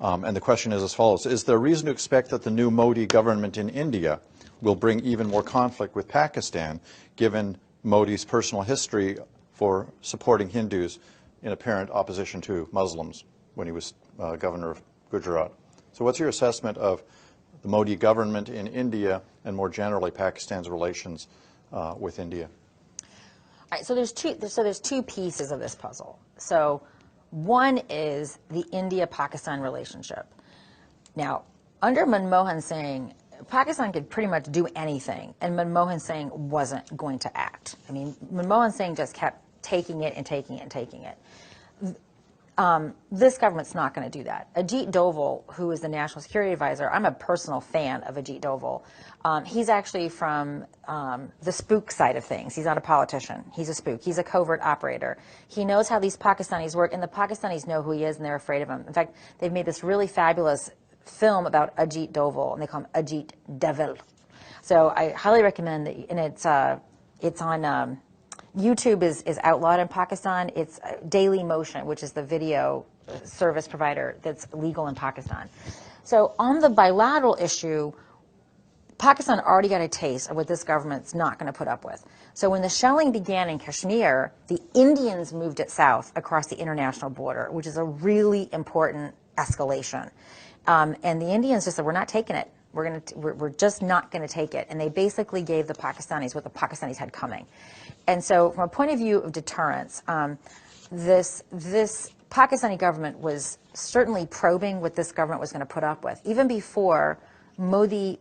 And the question is as follows. Is there reason to expect that the new Modi government in India will bring even more conflict with Pakistan, given Modi's personal history for supporting Hindus in apparent opposition to Muslims when he was governor of Gujarat? So what's your assessment of the Modi government in India and more generally Pakistan's relations with India? All right, so there's two pieces of this puzzle. So one is the India-Pakistan relationship. Now, under Manmohan Singh, Pakistan could pretty much do anything, and Manmohan Singh wasn't going to act. I mean, Manmohan Singh just kept taking it and taking it and taking it. This government's not going to do that. Ajit Doval, who is the National Security Advisor, I'm a personal fan of Ajit Doval. He's actually from the spook side of things. He's not a politician. He's a spook. He's a covert operator. He knows how these Pakistanis work, and the Pakistanis know who he is, and they're afraid of him. In fact, they've made this really fabulous film about Ajit Doval, and they call him Ajit Devil. So I highly recommend that, and it's on YouTube is outlawed in Pakistan. It's Daily Motion, which is the video service provider that's legal in Pakistan. So on the bilateral issue, Pakistan already got a taste of what this government's not going to put up with. So when the shelling began in Kashmir, the Indians moved it south across the international border, which is a really important escalation. And the Indians just said, we're not taking it. We're just not going to take it. And they basically gave the Pakistanis what the Pakistanis had coming. And so from a point of view of deterrence, this Pakistani government was certainly probing what this government was going to put up with. Even before Modi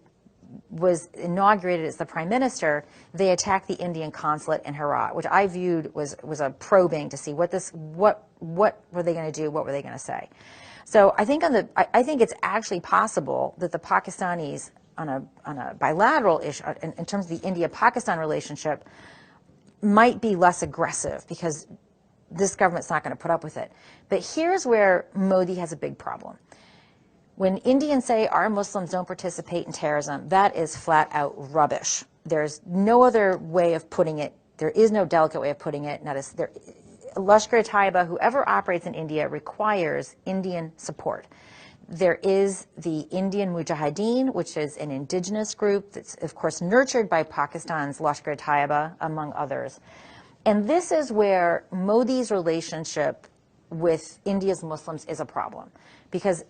was inaugurated as the prime minister, they attacked the Indian consulate in Herat, which I viewed was a probing to see what were they going to do, what were they going to say. So I think I think it's actually possible that the Pakistanis on a bilateral issue, in terms of the India-Pakistan relationship, might be less aggressive because this government's not going to put up with it. But here's where Modi has a big problem. When Indians say our Muslims don't participate in terrorism, that is flat out rubbish. There's no other way of putting it. There is no delicate way of putting it. Lashkar-e-Taiba, whoever operates in India, requires Indian support. There is the Indian Mujahideen, which is an indigenous group that's, of course, nurtured by Pakistan's Lashkar-e-Taiba, among others. And this is where Modi's relationship with India's Muslims is a problem, because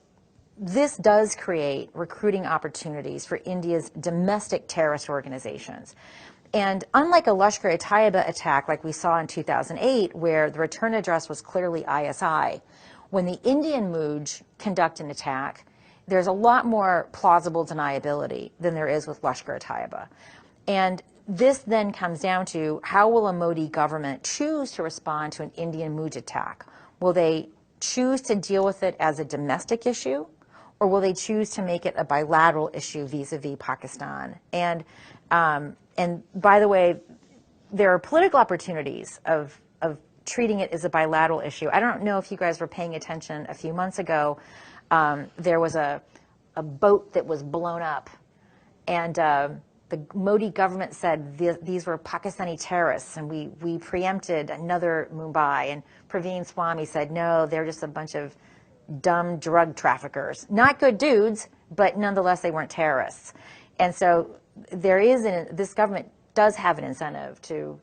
this does create recruiting opportunities for India's domestic terrorist organizations. And unlike a Lashkar-e-Taiba attack like we saw in 2008, where the return address was clearly ISI, when the Indian Mujahideen conduct an attack, there's a lot more plausible deniability than there is with Lashkar-e-Taiba. And this then comes down to, how will a Modi government choose to respond to an Indian Mujahideen attack? Will they choose to deal with it as a domestic issue, or will they choose to make it a bilateral issue vis-a-vis Pakistan? And by the way, there are political opportunities of treating it as a bilateral issue. I don't know if you guys were paying attention a few months ago. There was a boat that was blown up, and the Modi government said these were Pakistani terrorists, and we preempted another Mumbai. And Praveen Swami said, no, they're just a bunch of dumb drug traffickers. Not good dudes, but nonetheless, they weren't terrorists. And so there is, this government does have an incentive to,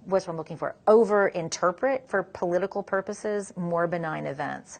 what's what I'm looking for, over-interpret for political purposes more benign events.